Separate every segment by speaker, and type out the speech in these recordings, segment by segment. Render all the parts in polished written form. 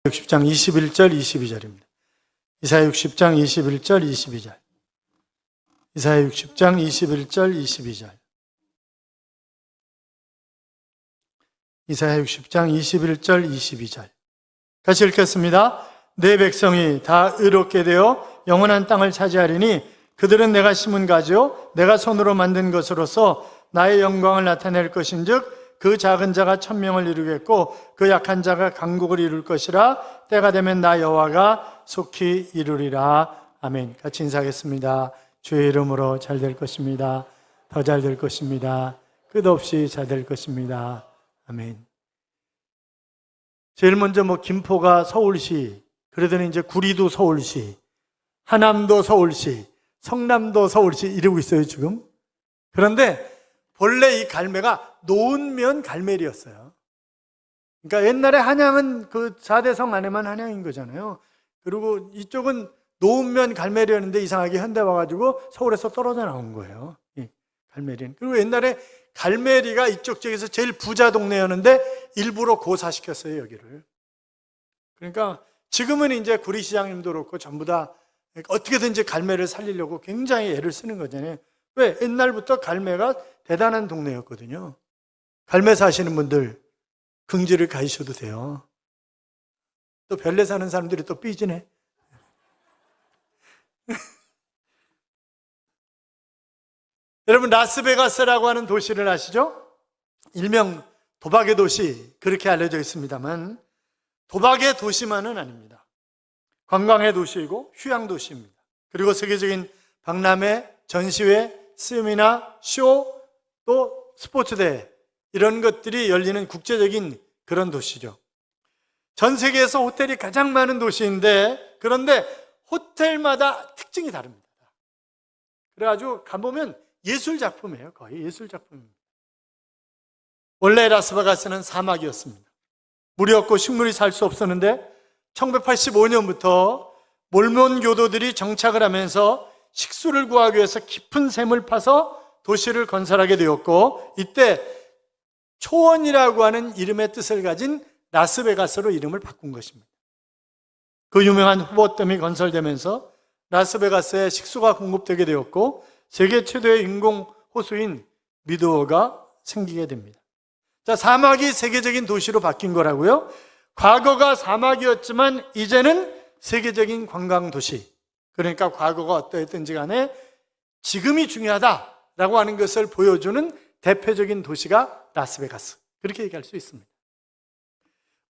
Speaker 1: 60장 21절 22절입니다. 이사야 60장 21절 22절. 이사야 60장 21절 22절. 이사야 60장 21절 22절. 같이 읽겠습니다. 내 백성이 다 의롭게 되어 영원한 땅을 차지하리니 그들은 내가 심은 가지요 내가 손으로 만든 것으로서 나의 영광을 나타낼 것인즉 그 작은 자가 천명을 이루겠고 그 약한 자가 강국을 이룰 것이라. 때가 되면 나 여호와가 속히 이루리라. 아멘. 같이 인사하겠습니다. 주의 이름으로 잘 될 것입니다. 더 잘 될 것입니다. 끝없이 잘 될 것입니다. 아멘. 제일 먼저 김포가 서울시, 그러더니 이제 구리도 서울시, 하남도 서울시, 성남도 서울시 이러고 있어요, 지금. 그런데 본래 이 갈매가 노은면 갈멜이었어요. 그러니까 옛날에 한양은 그 4대성 안에만 한양인 거잖아요. 그리고 이쪽은 노은면 갈멜이었는데 이상하게 현대 와가지고 서울에서 떨어져 나온 거예요. 갈멜이. 그리고 옛날에 갈멜이가 이쪽 지역에서 제일 부자 동네였는데 일부러 고사시켰어요, 여기를. 그러니까 지금은 이제 구리시장님도 그렇고 전부 다 어떻게든지 갈매를 살리려고 굉장히 애를 쓰는 거잖아요. 왜? 옛날부터 갈매가 대단한 동네였거든요. 갈매 사시는 분들 긍지를 가시셔도 돼요. 또 별내 사는 사람들이 또 삐지네. 여러분, 라스베가스라고 하는 도시를 아시죠? 일명 도박의 도시, 그렇게 알려져 있습니다만 도박의 도시만은 아닙니다. 관광의 도시이고 휴양 도시입니다. 그리고 세계적인 박람회, 전시회, 세미나, 쇼, 또 스포츠대회 이런 것들이 열리는 국제적인 그런 도시죠. 전 세계에서 호텔이 가장 많은 도시인데 그런데 호텔마다 특징이 다릅니다. 그래가지고 가보면 예술작품이에요. 거의 예술작품입니다. 원래 라스베가스는 사막이었습니다. 물이 없고 식물이 살 수 없었는데 1985년부터 몰몬 교도들이 정착을 하면서 식수를 구하기 위해서 깊은 샘을 파서 도시를 건설하게 되었고 이때 초원이라고 하는 이름의 뜻을 가진 라스베가스로 이름을 바꾼 것입니다. 그 유명한 후보댐이 건설되면서 라스베가스에 식수가 공급되게 되었고 세계 최대의 인공 호수인 미드워가 생기게 됩니다. 자, 사막이 세계적인 도시로 바뀐 거라고요. 과거가 사막이었지만 이제는 세계적인 관광 도시. 그러니까 과거가 어떠했든지 간에 지금이 중요하다라고 하는 것을 보여주는 대표적인 도시가 라스베가스. 그렇게 얘기할 수 있습니다.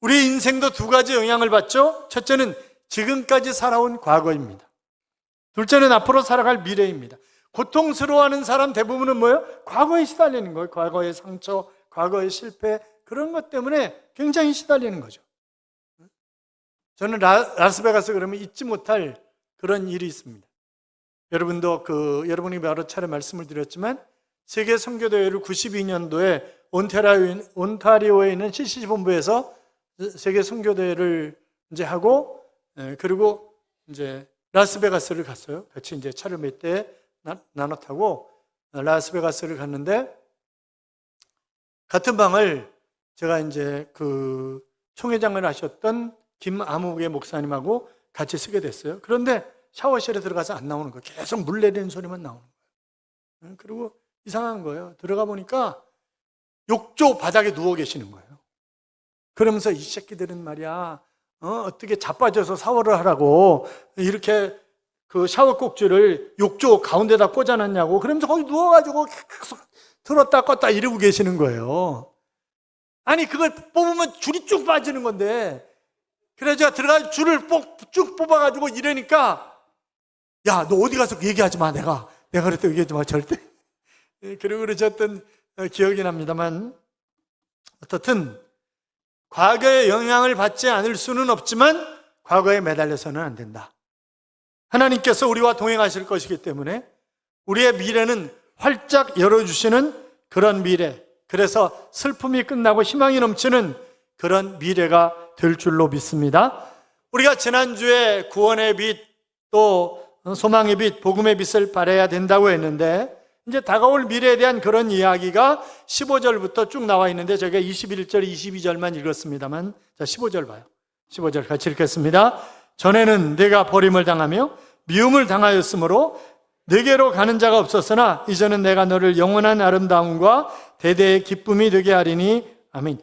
Speaker 1: 우리 인생도 두 가지 영향을 받죠. 첫째는 지금까지 살아온 과거입니다. 둘째는 앞으로 살아갈 미래입니다. 고통스러워하는 사람 대부분은 뭐예요? 과거에 시달리는 거예요. 과거의 상처, 과거의 실패, 그런 것 때문에 굉장히 시달리는 거죠. 저는 라스베가스 그러면 잊지 못할 그런 일이 있습니다. 여러분도 여러분이 여러 차례 말씀을 드렸지만 세계 선교대회를 92년도에 온타리오에 있는 CCC 본부에서 세계 선교대회를 이제 하고 그리고 이제 라스베가스를 갔어요. 같이 이제 차를 몇 대 나눠 타고 라스베가스를 갔는데 같은 방을 제가 이제 그 총회장을 하셨던 김아무개 목사님하고 같이 쓰게 됐어요. 그런데 샤워실에 들어가서 안 나오는 거예요. 계속 물 내리는 소리만 나오는 거예요. 그리고 이상한 거예요. 들어가 보니까 욕조 바닥에 누워 계시는 거예요. 그러면서 이 새끼들은 말이야, 어떻게 자빠져서 샤워를 하라고 이렇게 그 샤워 꼭지를 욕조 가운데다 꽂아놨냐고. 그러면서 거기 누워가지고 계속 들었다 껐다 이러고 계시는 거예요. 아니, 그걸 뽑으면 줄이 쭉 빠지는 건데. 그래서 제가 들어가서 줄을 쭉 뽑아가지고 이러니까, 야, 너 어디 가서 얘기하지 마. 내가 그랬더니 얘기하지 마, 절대. 그리고 그러셨던 기억이 납니다만, 어떻든, 과거의 영향을 받지 않을 수는 없지만, 과거에 매달려서는 안 된다. 하나님께서 우리와 동행하실 것이기 때문에, 우리의 미래는 활짝 열어주시는 그런 미래, 그래서 슬픔이 끝나고 희망이 넘치는 그런 미래가 될 줄로 믿습니다. 우리가 지난주에 구원의 빛, 또 소망의 빛, 복음의 빛을 발해야 된다고 했는데 이제 다가올 미래에 대한 그런 이야기가 15절부터 쭉 나와 있는데 제가 21절, 22절만 읽었습니다만 자, 15절 봐요. 15절 같이 읽겠습니다. 전에는 내가 버림을 당하며 미움을 당하였으므로 내게로 가는 자가 없었으나 이제는 내가 너를 영원한 아름다움과 대대의 기쁨이 되게 하리니 아멘.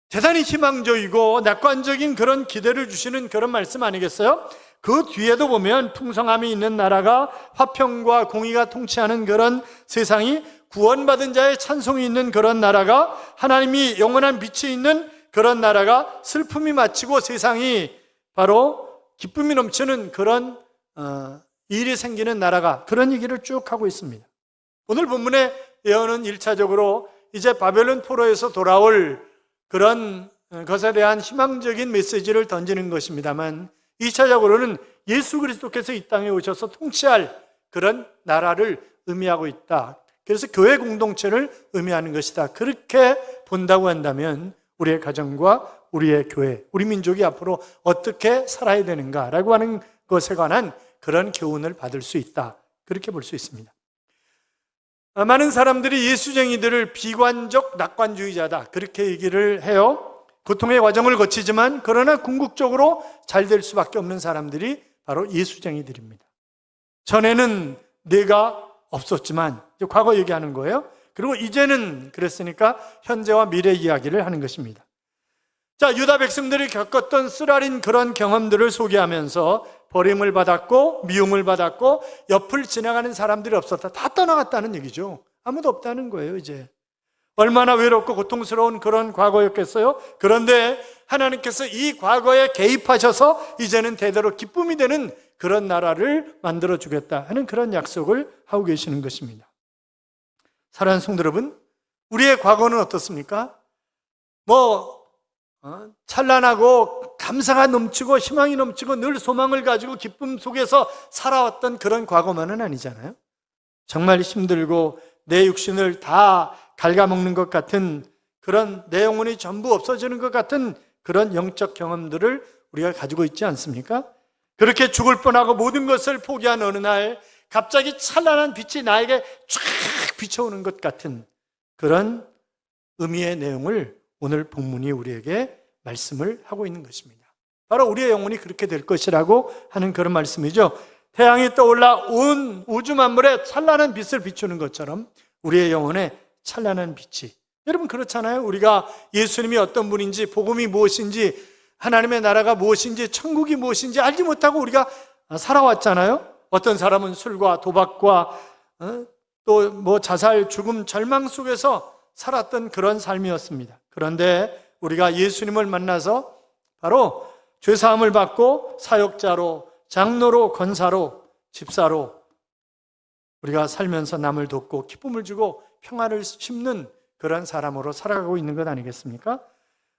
Speaker 1: 대단히 희망적이고 낙관적인 그런 기대를 주시는 그런 말씀 아니겠어요? 그 뒤에도 보면 풍성함이 있는 나라가 화평과 공의가 통치하는 그런 세상이, 구원받은 자의 찬송이 있는 그런 나라가, 하나님이 영원한 빛이 있는 그런 나라가, 슬픔이 마치고 세상이 바로 기쁨이 넘치는 그런 일이 생기는 나라가, 그런 얘기를 쭉 하고 있습니다. 오늘 본문의 예언은 1차적으로 이제 바벨론 포로에서 돌아올 그런 것에 대한 희망적인 메시지를 던지는 것입니다만, 2차적으로는 예수 그리스도께서 이 땅에 오셔서 통치할 그런 나라를 의미하고 있다. 그래서 교회 공동체를 의미하는 것이다. 그렇게 본다고 한다면 우리의 가정과 우리의 교회, 우리 민족이 앞으로 어떻게 살아야 되는가라고 하는 것에 관한 그런 교훈을 받을 수 있다. 그렇게 볼 수 있습니다. 많은 사람들이 예수쟁이들을 비관적 낙관주의자다, 그렇게 얘기를 해요. 고통의 과정을 거치지만 그러나 궁극적으로 잘 될 수밖에 없는 사람들이 바로 예수쟁이들입니다. 전에는 내가 없었지만, 과거 얘기하는 거예요. 그리고 이제는 그랬으니까 현재와 미래 이야기를 하는 것입니다. 자, 유다 백성들이 겪었던 쓰라린 그런 경험들을 소개하면서 버림을 받았고 미움을 받았고 옆을 지나가는 사람들이 없었다, 다 떠나갔다는 얘기죠. 아무도 없다는 거예요. 이제 얼마나 외롭고 고통스러운 그런 과거였겠어요. 그런데 하나님께서 이 과거에 개입하셔서 이제는 대대로 기쁨이 되는 그런 나라를 만들어 주겠다 하는 그런 약속을 하고 계시는 것입니다. 사랑하는 성도 여러분, 우리의 과거는 어떻습니까? 찬란하고 감사가 넘치고 희망이 넘치고 늘 소망을 가지고 기쁨 속에서 살아왔던 그런 과거만은 아니잖아요. 정말 힘들고 내 육신을 다 갉아먹는 것 같은, 그런 내 영혼이 전부 없어지는 것 같은 그런 영적 경험들을 우리가 가지고 있지 않습니까? 그렇게 죽을 뻔하고 모든 것을 포기한 어느 날 갑자기 찬란한 빛이 나에게 쫙 비춰오는 것 같은 그런 의미의 내용을 오늘 본문이 우리에게 말씀을 하고 있는 것입니다. 바로 우리의 영혼이 그렇게 될 것이라고 하는 그런 말씀이죠. 태양이 떠올라 온 우주 만물에 찬란한 빛을 비추는 것처럼 우리의 영혼에 찬란한 빛이, 여러분 그렇잖아요. 우리가 예수님이 어떤 분인지, 복음이 무엇인지, 하나님의 나라가 무엇인지, 천국이 무엇인지 알지 못하고 우리가 살아왔잖아요. 어떤 사람은 술과 도박과 또 자살, 죽음, 절망 속에서 살았던 그런 삶이었습니다. 그런데 우리가 예수님을 만나서 바로 죄사함을 받고 사역자로, 장로로, 권사로, 집사로 우리가 살면서 남을 돕고 기쁨을 주고 평화를 심는 그런 사람으로 살아가고 있는 것 아니겠습니까?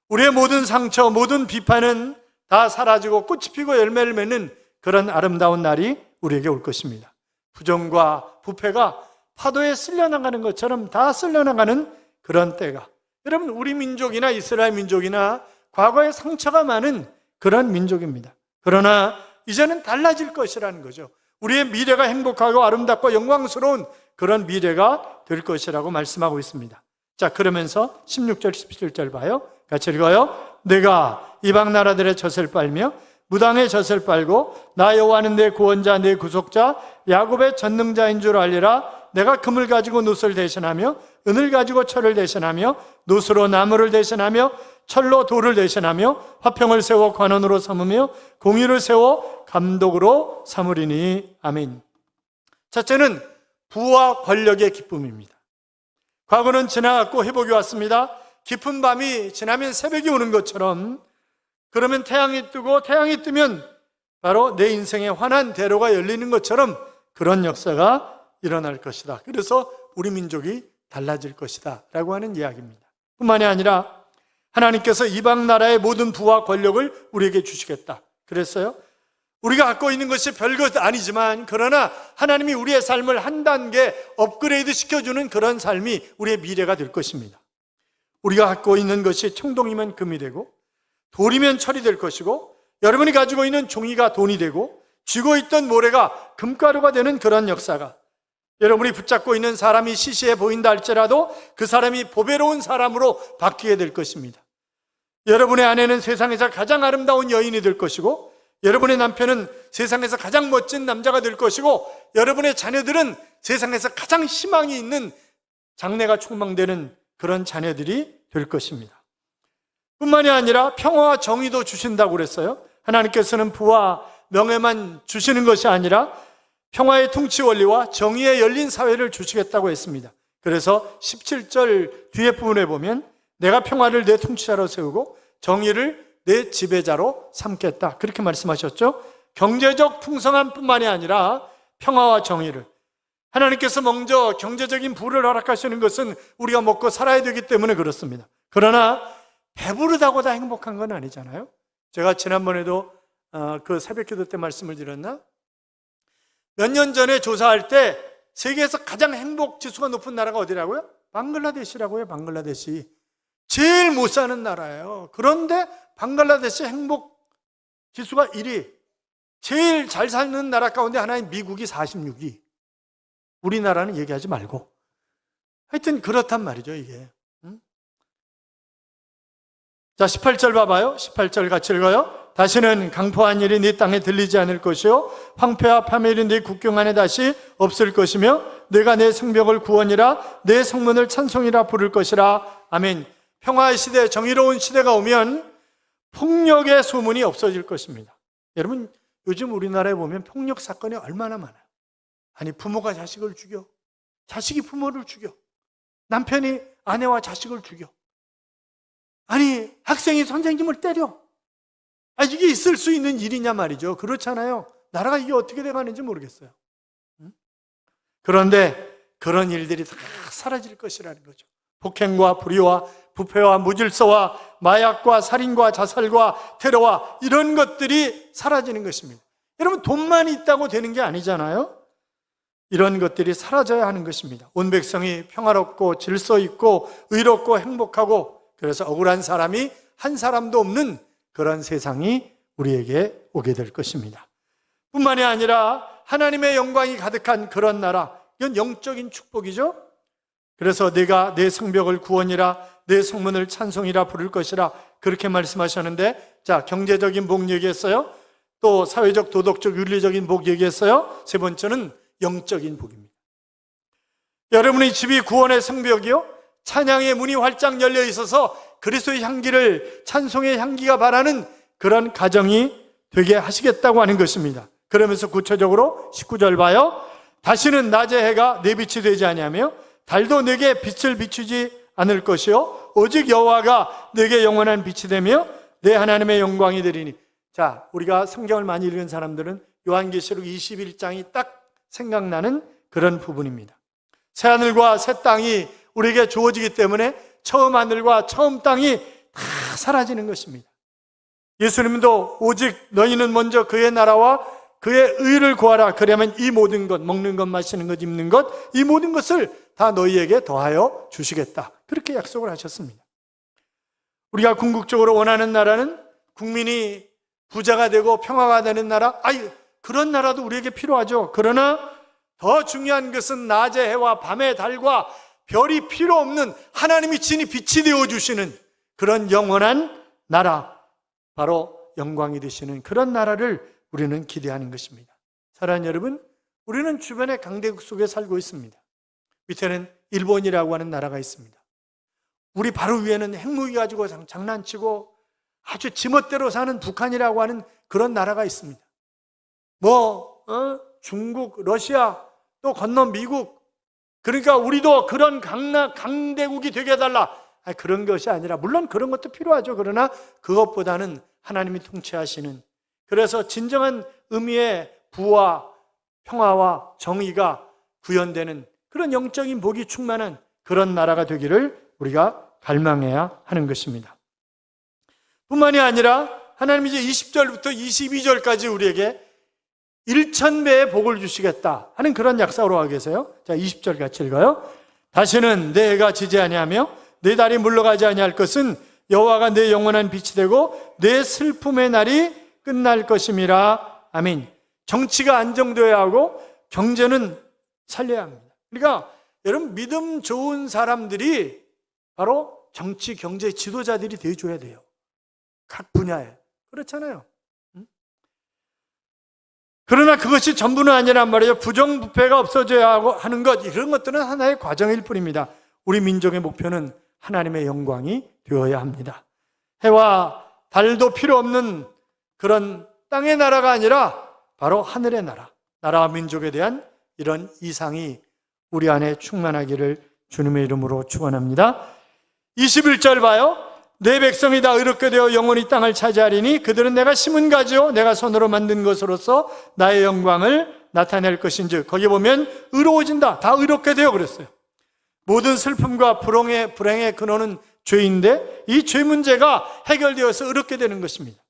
Speaker 1: 우리의 모든 상처, 모든 비판은 다 사라지고 꽃이 피고 열매를 맺는 그런 아름다운 날이 우리에게 올 것입니다. 부정과 부패가 파도에 쓸려나가는 것처럼 다 쓸려나가는 그런 때가, 여러분 우리 민족이나 이스라엘 민족이나 과거에 상처가 많은 그런 민족입니다. 그러나 이제는 달라질 것이라는 거죠. 우리의 미래가 행복하고 아름답고 영광스러운 그런 미래가 될 것이라고 말씀하고 있습니다. 자, 그러면서 16절, 17절 봐요. 같이 읽어요. 내가 이방 나라들의 젖을 빨며 무당의 젖을 빨고 나 여호와는 내 구원자, 내 구속자, 야곱의 전능자인 줄 알리라. 내가 금을 가지고 놋을 대신하며 은을 가지고 철을 대신하며 놋으로 나무를 대신하며 철로 돌을 대신하며 화평을 세워 관원으로 삼으며 공의를 세워 감독으로 삼으리니. 아멘. 첫째는 부와 권력의 기쁨입니다. 과거는 지나갔고 회복이 왔습니다. 깊은 밤이 지나면 새벽이 오는 것처럼, 그러면 태양이 뜨고 태양이 뜨면 바로 내 인생의 환한 대로가 열리는 것처럼 그런 역사가 일어날 것이다. 그래서 우리 민족이 달라질 것이다 라고 하는 이야기입니다. 뿐만이 아니라 하나님께서 이방 나라의 모든 부와 권력을 우리에게 주시겠다 그랬어요. 우리가 갖고 있는 것이 별것 아니지만, 그러나 하나님이 우리의 삶을 한 단계 업그레이드 시켜주는 그런 삶이 우리의 미래가 될 것입니다. 우리가 갖고 있는 것이 청동이면 금이 되고 돌이면 철이 될 것이고, 여러분이 가지고 있는 종이가 돈이 되고 쥐고 있던 모래가 금가루가 되는 그런 역사가, 여러분이 붙잡고 있는 사람이 시시해 보인다 할지라도 그 사람이 보배로운 사람으로 바뀌게 될 것입니다. 여러분의 아내는 세상에서 가장 아름다운 여인이 될 것이고, 여러분의 남편은 세상에서 가장 멋진 남자가 될 것이고, 여러분의 자녀들은 세상에서 가장 희망이 있는 장래가 촉망되는 그런 자녀들이 될 것입니다. 뿐만이 아니라 평화와 정의도 주신다고 그랬어요. 하나님께서는 부와 명예만 주시는 것이 아니라 평화의 통치 원리와 정의의 열린 사회를 주시겠다고 했습니다. 그래서 17절 뒤에 부분에 보면 내가 평화를 내 통치자로 세우고 정의를 내 지배자로 삼겠다, 그렇게 말씀하셨죠. 경제적 풍성함뿐만이 아니라 평화와 정의를, 하나님께서 먼저 경제적인 부를 허락하시는 것은 우리가 먹고 살아야 되기 때문에 그렇습니다. 그러나 배부르다고 다 행복한 건 아니잖아요. 제가 지난번에도 그 새벽기도 때 말씀을 드렸나? 몇 년 전에 조사할 때 세계에서 가장 행복 지수가 높은 나라가 어디라고요? 방글라데시라고요. 방글라데시. 제일 못 사는 나라예요. 그런데 방글라데시 행복 지수가 1위. 제일 잘 사는 나라 가운데 하나인 미국이 46위. 우리나라는 얘기하지 말고. 하여튼 그렇단 말이죠, 이게. 자, 18절 봐봐요. 18절 같이 읽어요. 다시는 강포한 일이 네 땅에 들리지 않을 것이요 황폐와 파멸이 네 국경 안에 다시 없을 것이며 내가 내 성벽을 구원이라 내 성문을 찬송이라 부를 것이라. 아멘. 평화의 시대, 정의로운 시대가 오면 폭력의 소문이 없어질 것입니다. 여러분, 요즘 우리나라에 보면 폭력 사건이 얼마나 많아요. 아니, 부모가 자식을 죽여, 자식이 부모를 죽여, 남편이 아내와 자식을 죽여, 아니 학생이 선생님을 때려. 이게 있을 수 있는 일이냐 말이죠. 그렇잖아요. 나라가 이게 어떻게 돼가는지 모르겠어요. 그런데 그런 일들이 다 사라질 것이라는 거죠. 폭행과 불의와 부패와 무질서와 마약과 살인과 자살과 테러와 이런 것들이 사라지는 것입니다. 여러분, 돈만 있다고 되는 게 아니잖아요. 이런 것들이 사라져야 하는 것입니다. 온 백성이 평화롭고 질서 있고 의롭고 행복하고, 그래서 억울한 사람이 한 사람도 없는 그런 세상이 우리에게 오게 될 것입니다. 뿐만이 아니라 하나님의 영광이 가득한 그런 나라, 이건 영적인 축복이죠. 그래서 내가 내 성벽을 구원이라 내 성문을 찬송이라 부를 것이라, 그렇게 말씀하셨는데, 자, 경제적인 복 얘기했어요. 또 사회적, 도덕적, 윤리적인 복 얘기했어요. 세 번째는 영적인 복입니다. 여러분의 집이 구원의 성벽이요, 찬양의 문이 활짝 열려 있어서 그리스도의 향기를, 찬송의 향기가 바라는 그런 가정이 되게 하시겠다고 하는 것입니다. 그러면서 구체적으로 19절 봐요. 다시는 낮의 해가 내 빛이 되지 아니하며 달도 내게 빛을 비추지 않을 것이요 오직 여호와가 내게 영원한 빛이 되며 내 하나님의 영광이 되리니. 자, 우리가 성경을 많이 읽은 사람들은 요한계시록 21장이 딱 생각나는 그런 부분입니다. 새 하늘과 새 땅이 우리에게 주어지기 때문에 처음 하늘과 처음 땅이 다 사라지는 것입니다. 예수님도 오직 너희는 먼저 그의 나라와 그의 의를 구하라. 그러면 이 모든 것, 먹는 것, 마시는 것, 입는 것, 이 모든 것을 다 너희에게 더하여 주시겠다, 그렇게 약속을 하셨습니다. 우리가 궁극적으로 원하는 나라는 국민이 부자가 되고 평화가 되는 나라, 그런 나라도 우리에게 필요하죠. 그러나 더 중요한 것은 낮의 해와 밤의 달과 별이 필요 없는 하나님이 친히 빛이 되어주시는 그런 영원한 나라, 바로 영광이 되시는 그런 나라를 우리는 기대하는 것입니다. 사랑하는 여러분, 우리는 주변의 강대국 속에 살고 있습니다. 밑에는 일본이라고 하는 나라가 있습니다. 우리 바로 위에는 핵무기 가지고 장난치고 아주 지멋대로 사는 북한이라고 하는 그런 나라가 있습니다. 중국, 러시아, 또 건너 미국. 그러니까 우리도 그런 강대국이 되게 해달라. 그런 것이 아니라, 물론 그런 것도 필요하죠. 그러나 그것보다는 하나님이 통치하시는, 그래서 진정한 의미의 부와 평화와 정의가 구현되는 그런 영적인 복이 충만한 그런 나라가 되기를 우리가 갈망해야 하는 것입니다. 뿐만이 아니라 하나님이 이제 20절부터 22절까지 우리에게 1000배의 복을 주시겠다 하는 그런 약속으로 하고 계세요. 자, 20절 같이 읽어요. 다시는 내 해가 지지 아니하며 내 달이 물러가지 아니할 것은 여호와가 내 영원한 빛이 되고 내 슬픔의 날이 끝날 것임이라. 아멘. 정치가 안정되어야 하고 경제는 살려야 합니다. 그러니까 여러분, 믿음 좋은 사람들이 바로 정치, 경제 지도자들이 되어줘야 돼요. 각 분야에. 그렇잖아요. 그러나 그것이 전부는 아니란 말이에요. 부정부패가 없어져야 하는 것, 이런 것들은 하나의 과정일 뿐입니다. 우리 민족의 목표는 하나님의 영광이 되어야 합니다. 해와 달도 필요 없는 그런 땅의 나라가 아니라 바로 하늘의 나라, 나라와 민족에 대한 이런 이상이 우리 안에 충만하기를 주님의 이름으로 축원합니다. 21절 봐요. 내 백성이 다 의롭게 되어 영원히 땅을 차지하리니 그들은 내가 심은 가지요 내가 손으로 만든 것으로서 나의 영광을 나타낼 것인즉, 거기 보면 의로워진다, 다 의롭게 되어 그랬어요. 모든 슬픔과 불행의 근원은 죄인데 이 죄 문제가 해결되어서 의롭게 되는 것입니다.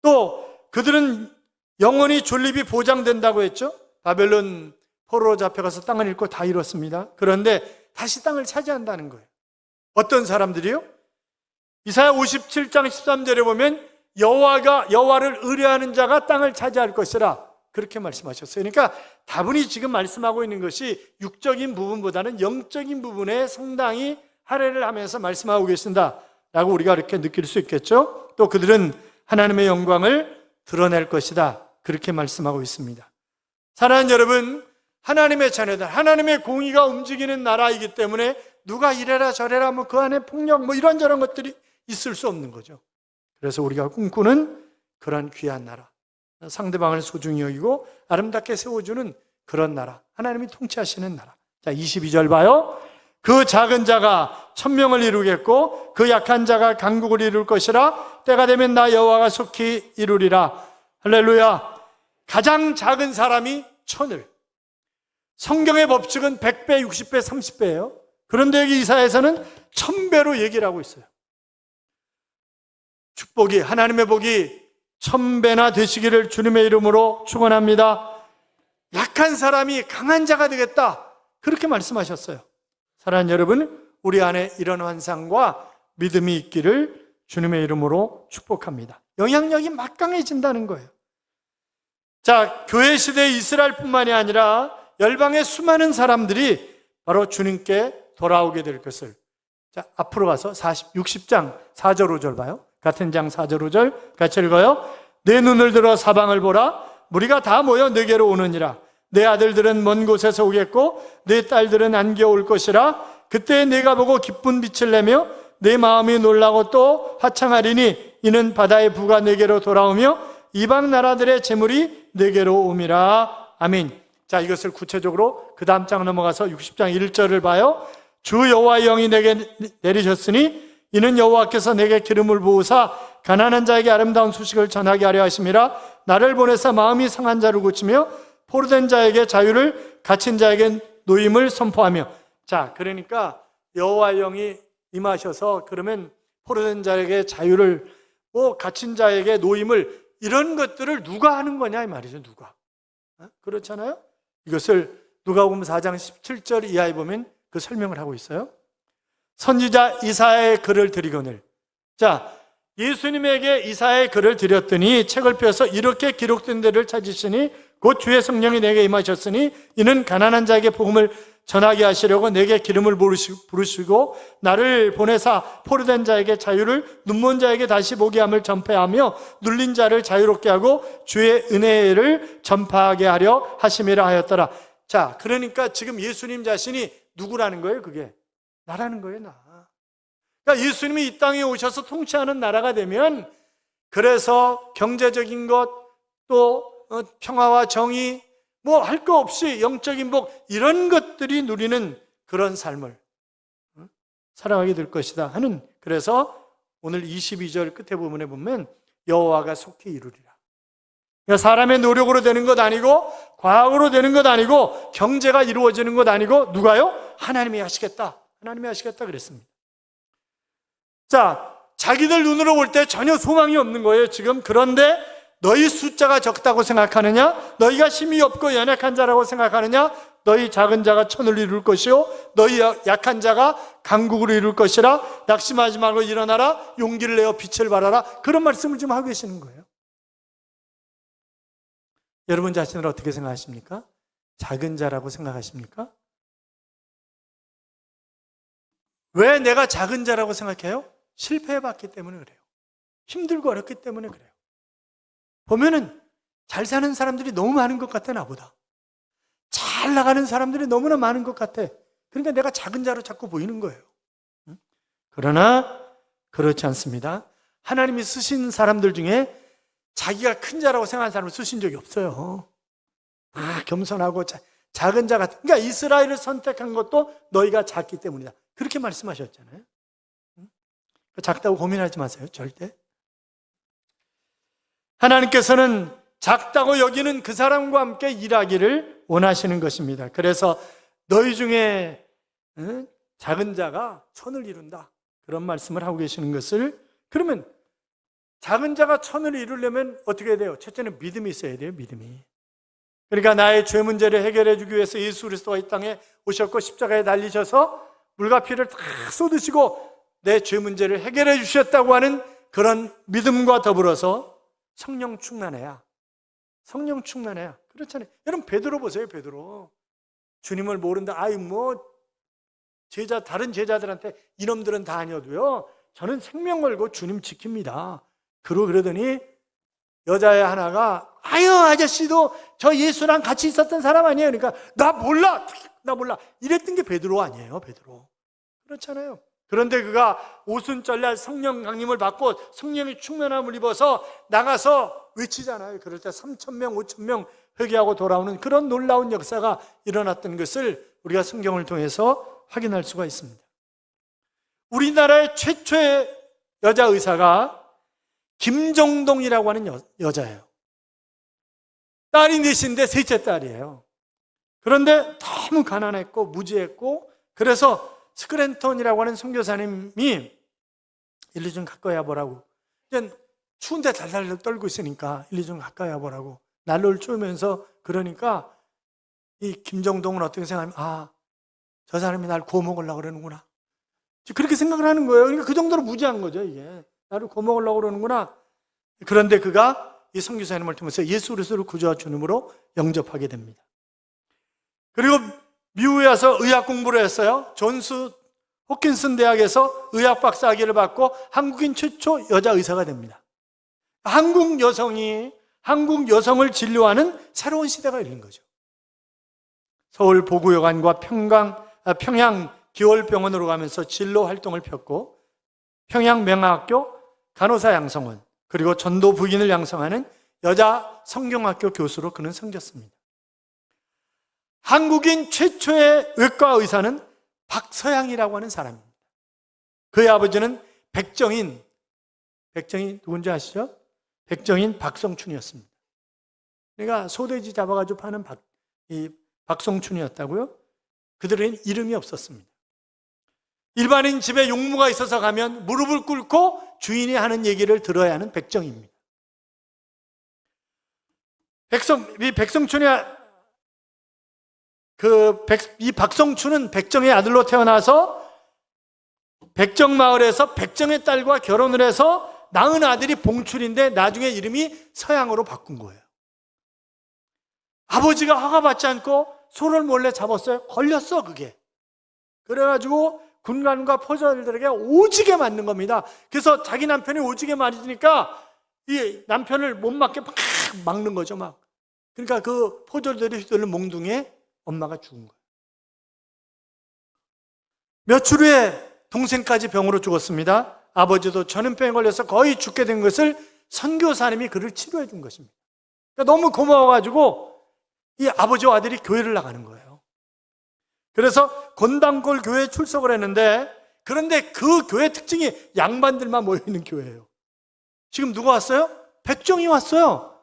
Speaker 1: 또 그들은 영원히 존립이 보장된다고 했죠. 바벨론 포로로 잡혀가서 땅을 잃고 다 잃었습니다. 그런데 다시 땅을 차지한다는 거예요. 어떤 사람들이요? 이사야 57장 13절에 보면 여호와를 의뢰하는 자가 땅을 차지할 것이라 그렇게 말씀하셨어요. 그러니까 다분히 지금 말씀하고 있는 것이 육적인 부분보다는 영적인 부분에 상당히 할애를 하면서 말씀하고 계신다라고 우리가 이렇게 느낄 수 있겠죠. 또 그들은 하나님의 영광을 드러낼 것이다, 그렇게 말씀하고 있습니다. 사랑하는 여러분, 하나님의 자녀들, 하나님의 공의가 움직이는 나라이기 때문에 누가 이래라 저래라 그 안에 폭력 이런저런 것들이 있을 수 없는 거죠. 그래서 우리가 꿈꾸는 그런 귀한 나라, 상대방을 소중히 여기고 아름답게 세워주는 그런 나라, 하나님이 통치하시는 나라. 자, 22절 봐요. 그 작은 자가 천명을 이루겠고 그 약한 자가 강국을 이룰 것이라. 때가 되면 나 여호와가 속히 이루리라. 할렐루야. 가장 작은 사람이 천을, 성경의 법칙은 100배, 60배, 30배예요. 그런데 여기 이사야에서는 1000배로 얘기를 하고 있어요. 축복이, 하나님의 복이 1000배나 되시기를 주님의 이름으로 축원합니다. 약한 사람이 강한 자가 되겠다, 그렇게 말씀하셨어요. 사랑하는 여러분, 우리 안에 이런 환상과 믿음이 있기를 주님의 이름으로 축복합니다. 영향력이 막강해진다는 거예요. 자, 교회 시대 이스라엘뿐만이 아니라 열방의 수많은 사람들이 바로 주님께 돌아오게 될 것을. 자, 앞으로 가서 60장 4절 5절 봐요. 같은 장 4절 5절 같이 읽어요. 내 눈을 들어 사방을 보라. 무리가 다 모여 내게로 오느니라. 내 아들들은 먼 곳에서 오겠고 내 딸들은 안겨 올 것이라. 그때 내가 보고 기쁜 빛을 내며 내 마음이 놀라고 또 화창하리니 이는 바다의 부가 내게로 돌아오며 이방 나라들의 재물이 내게로 옴이라. 아멘. 자, 이것을 구체적으로 그 다음 장 넘어가서 60장 1절을 봐요. 주 여호와의 영이 내게 내리셨으니 이는 여호와께서 내게 기름을 부으사 가난한 자에게 아름다운 소식을 전하게 하려 하심이라. 나를 보내사 마음이 상한 자를 고치며 포로된 자에게 자유를, 갇힌 자에게 노임을 선포하며. 자, 그러니까 여호와의 영이 임하셔서 그러면 포로된 자에게 자유를, 갇힌 자에게 노임을, 이런 것들을 누가 하는 거냐 이 말이죠. 누가? 그렇잖아요. 이것을 누가복음 4장 17절 이하에 보면 그 설명을 하고 있어요. 선지자 이사야의 글을 드리거늘. 자, 예수님에게 이사야의 글을 드렸더니 책을 펴서 이렇게 기록된 데를 찾으시니 곧 주의 성령이 내게 임하셨으니 이는 가난한 자에게 복음을 전하게 하시려고 내게 기름을 부르시고 나를 보내사 포로된 자에게 자유를, 눈먼 자에게 다시 보게 함을 전파하며 눌린 자를 자유롭게 하고 주의 은혜를 전파하게 하려 하심이라 하였더라. 자, 그러니까 지금 예수님 자신이 누구라는 거예요? 그게 나라는 거예요. 나. 그러니까 예수님이 이 땅에 오셔서 통치하는 나라가 되면, 그래서 경제적인 것, 또 평화와 정의, 할 거 없이 영적인 복, 이런 것들이 누리는 그런 삶을 살아가게 될 것이다 하는. 그래서 오늘 22절 끝에 부분에 보면 여호와가 속히 이루리라. 그러니까 사람의 노력으로 되는 것 아니고, 과학으로 되는 것 아니고, 경제가 이루어지는 것 아니고, 누가요? 하나님이 하시겠다, 하나님이 하시겠다 그랬습니다. 자, 자기들 눈으로 볼 때 전혀 소망이 없는 거예요 지금. 그런데 너희 숫자가 적다고 생각하느냐? 너희가 힘이 없고 연약한 자라고 생각하느냐? 너희 작은 자가 천을 이룰 것이요 너희 약한 자가 강국을 이룰 것이라. 낙심하지 말고 일어나라. 용기를 내어 빛을 발하라. 그런 말씀을 좀 하고 계시는 거예요. 여러분 자신을 어떻게 생각하십니까? 작은 자라고 생각하십니까? 왜 내가 작은 자라고 생각해요? 실패해봤기 때문에 그래요. 힘들고 어렵기 때문에 그래요. 보면은 잘 사는 사람들이 너무 많은 것 같아, 나보다. 잘 나가는 사람들이 너무나 많은 것 같아. 그러니까 내가 작은 자로 자꾸 보이는 거예요. 그러나 그렇지 않습니다. 하나님이 쓰신 사람들 중에 자기가 큰 자라고 생각하는 사람을 쓰신 적이 없어요. 겸손하고 작은 자 같은. 그러니까 이스라엘을 선택한 것도 너희가 작기 때문이다. 그렇게 말씀하셨잖아요. 작다고 고민하지 마세요. 절대. 하나님께서는 작다고 여기는 그 사람과 함께 일하기를 원하시는 것입니다. 그래서 너희 중에 작은 자가 천을 이룬다. 그런 말씀을 하고 계시는 것을, 그러면 작은 자가 천을 이루려면 어떻게 해야 돼요? 첫째는 믿음이 있어야 돼요. 믿음이. 그러니까 나의 죄 문제를 해결해 주기 위해서 예수 그리스도가 이 땅에 오셨고 십자가에 달리셔서 물과 피를 다 쏟으시고 내 죄 문제를 해결해 주셨다고 하는 그런 믿음과 더불어서 성령 충만해야. 성령 충만해야. 그렇잖아요. 여러분 베드로 보세요. 베드로. 주님을 모른다. 다른 제자들한테 이놈들은 다 아니어도요, 저는 생명 걸고 주님 지킵니다. 그러더니 여자애 하나가 아저씨도 저 예수랑 같이 있었던 사람 아니에요? 그러니까 나 몰라 이랬던 게 베드로 아니에요. 베드로. 그렇잖아요. 그런데 그가 오순절날 성령 강림을 받고 성령의 충만함을 입어서 나가서 외치잖아요. 그럴 때 3,000명 5,000명 회개하고 돌아오는 그런 놀라운 역사가 일어났던 것을 우리가 성경을 통해서 확인할 수가 있습니다. 우리나라의 최초의 여자 의사가 김정동이라고 하는 여자예요. 딸이 넷인데 셋째 딸이에요. 그런데 너무 가난했고 무지했고, 그래서 스크랜턴이라고 하는 선교사님이 일리 좀 가까이 와보라고, 추운데 달달 떨고 있으니까 일리 좀 가까이 와보라고 난로를 쪼면서, 그러니까 이 김정동은 어떻게 생각하면 저 사람이 날 구워 먹으려고 그러는구나, 그렇게 생각을 하는 거예요. 그러니까 그 정도로 무지한 거죠. 이게 나를 구워 먹으려고 그러는구나. 그런데 그가 이 선교사님을 통해서 예수 그리스도를 구주와 주님으로 영접하게 됩니다. 그리고 미국에 와서 의학 공부를 했어요. 존스 호킨슨 대학에서 의학 박사 학위를 받고 한국인 최초 여자 의사가 됩니다. 한국 여성이 한국 여성을 진료하는 새로운 시대가 열린 거죠. 서울 보구여관과 평양 기월병원으로 가면서 진로 활동을 폈고, 평양 명화학교 간호사 양성원, 그리고 전도 부인을 양성하는 여자 성경학교 교수로 그는 섬겼습니다. 한국인 최초의 외과 의사는 박서양이라고 하는 사람입니다. 그의 아버지는 백정인 누군지 아시죠? 백정인 박성춘이었습니다. 그러니까 소돼지 잡아가지고 파는 박성춘이었다고요? 그들은 이름이 없었습니다. 일반인 집에 용무가 있어서 가면 무릎을 꿇고 주인이 하는 얘기를 들어야 하는 백정입니다. 이 박성춘은 백정의 아들로 태어나서 백정마을에서 백정의 딸과 결혼을 해서 낳은 아들이 봉출인데 나중에 이름이 서양으로 바꾼 거예요. 아버지가 허가받지 않고 소를 몰래 잡았어요. 걸렸어, 그게. 그래가지고 군관과 포졸들에게 오지게 맞는 겁니다. 그래서 자기 남편이 오지게 맞으니까 이 남편을 못 맞게 막 막는 거죠, 막. 그러니까 그 포졸들이 휘둘른 몽둥이에 엄마가 죽은 거예요. 며칠 후에 동생까지 병으로 죽었습니다. 아버지도 전염병에 걸려서 거의 죽게 된 것을 선교사님이 그를 치료해 준 것입니다. 그러니까 너무 고마워가지고 이 아버지와 아들이 교회를 나가는 거예요. 그래서 건당골 교회에 출석을 했는데, 그런데 그 교회 특징이 양반들만 모여있는 교회예요. 지금 누가 왔어요? 백정이 왔어요.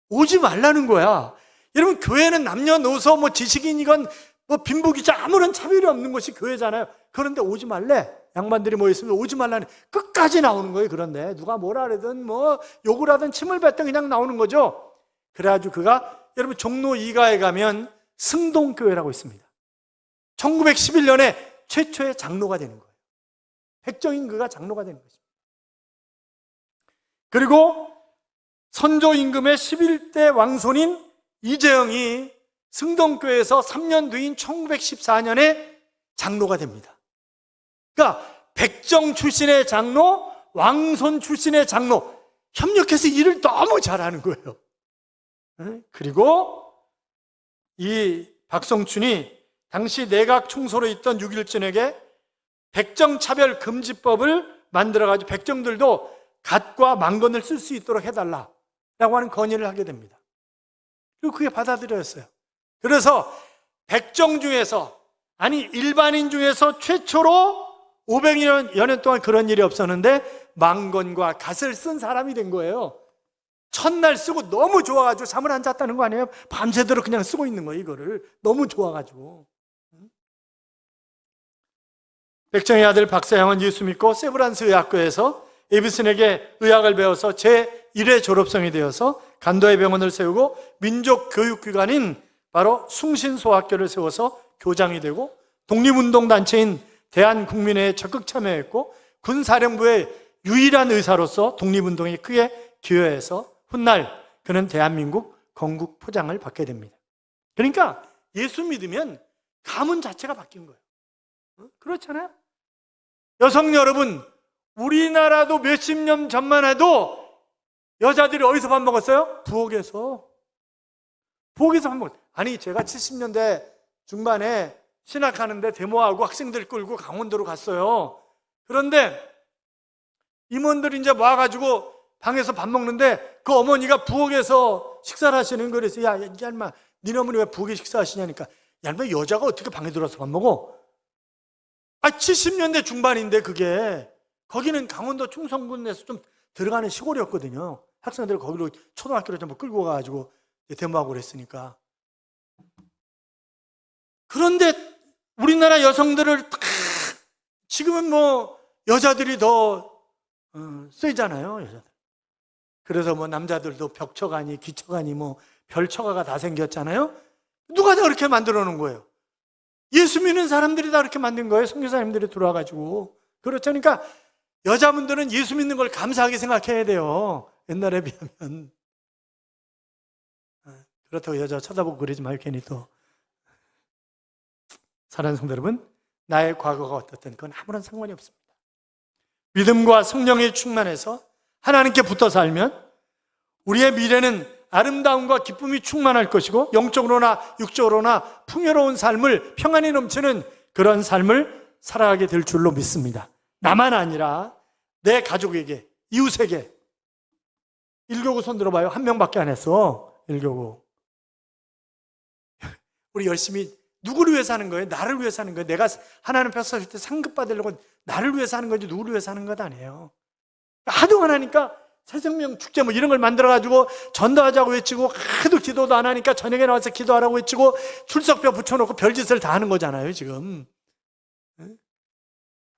Speaker 1: 오지 말라는 거야. 여러분, 교회는 남녀노소 지식인이건 빈부기자 아무런 차별이 없는 것이 교회잖아요. 그런데 오지 말래. 양반들이 모였으면 오지 말라는, 끝까지 나오는 거예요. 그런데 누가 뭐라 그러든 욕을 하든 침을 뱉든 그냥 나오는 거죠. 그래가지고 그가, 여러분, 종로 2가에 가면 승동교회라고 있습니다. 1911년에 최초의 장로가 되는 거예요. 백정인 그가 장로가 되는 것입니다. 그리고 선조 임금의 11대 왕손인 이재영이 승동교회에서 3년 뒤인 1914년에 장로가 됩니다. 그러니까 백정 출신의 장로, 왕손 출신의 장로, 협력해서 일을 너무 잘하는 거예요. 그리고 이 박성춘이 당시 내각 총소로 있던 6.1전역에 백정차별 금지법을 만들어가지고 백정들도 갓과 망건을 쓸 수 있도록 해달라라고 하는 건의를 하게 됩니다. 그리고 그게 받아들여졌어요. 그래서 백정 중에서, 아니 일반인 중에서 최초로 500여 년 동안 그런 일이 없었는데 망건과 갓을 쓴 사람이 된 거예요. 첫날 쓰고 너무 좋아가지고 잠을 안 잤다는 거 아니에요? 밤새도록 그냥 쓰고 있는 거예요, 이거를. 너무 좋아가지고. 백정의 아들 박사형은 예수 믿고 세브란스 의학교에서 에비슨에게 의학을 배워서 제1회 졸업생이 되어서 간도의 병원을 세우고 민족교육기관인 바로 숭신소학교를 세워서 교장이 되고 독립운동단체인 대한국민회에 적극 참여했고 군사령부의 유일한 의사로서 독립운동에 크게 기여해서 훗날 그는 대한민국 건국 포장을 받게 됩니다. 그러니까 예수 믿으면 가문 자체가 바뀐 거예요. 그렇잖아요? 여성 여러분, 우리나라도 몇십 년 전만 해도 여자들이 어디서 밥 먹었어요? 부엌에서 밥 먹었어요. 아니 제가 70년대 중반에 신학하는데 데모하고 학생들 끌고 강원도로 갔어요. 그런데 임원들이 이제 와가지고 방에서 밥 먹는데 그 어머니가 부엌에서 식사를 하시는 거래서 야, 이 얄마, 니네 어머니 왜 부엌에 식사하시냐니까 얄마, 여자가 어떻게 방에 들어와서 밥 먹어? 70년대 중반인데 그게 거기는 강원도 충성군에서 좀 들어가는 시골이었거든요. 학생들 거기로 초등학교를 좀 끌고 가가지고 데모하고 그랬으니까. 그런데 우리나라 여성들을 지금은 뭐 여자들이 더 세잖아요, 여자들. 그래서 뭐 남자들도 벽처가니 기처가니 뭐 별처가가 다 생겼잖아요. 누가 다 그렇게 만들어 놓은 거예요? 예수 믿는 사람들이 다 그렇게 만든 거예요. 선교사님들이 들어와가지고. 그렇죠. 그러니까 여자분들은 예수 믿는 걸 감사하게 생각해야 돼요. 옛날에 비하면. 그렇다고 여자 쳐다보고 그러지 마요. 괜히 또. 사랑하는 성도 여러분, 나의 과거가 어떻든 그건 아무런 상관이 없습니다. 믿음과 성령에 충만해서 하나님께 붙어 살면 우리의 미래는 아름다움과 기쁨이 충만할 것이고 영적으로나 육적으로나 풍요로운 삶을, 평안이 넘치는 그런 삶을 살아가게 될 줄로 믿습니다. 나만 아니라 내 가족에게, 이웃에게. 1교구 손 들어봐요. 한 명밖에 안 했어. 1교구. 우리 열심히 누구를 위해서 하는 거예요? 나를 위해서 하는 거예요. 내가 하나님 앞에 섰을 때 상급 받으려고 나를 위해서 하는 거지 누구를 위해서 하는 것 아니에요. 하도 안 하니까 새생명 축제 뭐 이런 걸 만들어가지고 전도하자고 외치고 하도 기도도 안 하니까 저녁에 나와서 기도하라고 외치고 출석표 붙여놓고 별짓을 다 하는 거잖아요, 지금.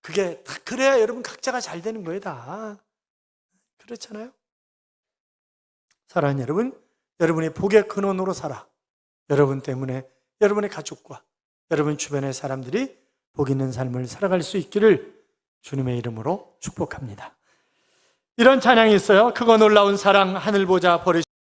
Speaker 1: 그게 다 그래야 여러분 각자가 잘 되는 거예요, 다. 그렇잖아요? 사랑하는 여러분, 여러분이 복의 근원으로 살아. 여러분 때문에 여러분의 가족과 여러분 주변의 사람들이 복 있는 삶을 살아갈 수 있기를 주님의 이름으로 축복합니다. 이런 찬양이 있어요. 크고 놀라운 사랑 하늘 보자 버리시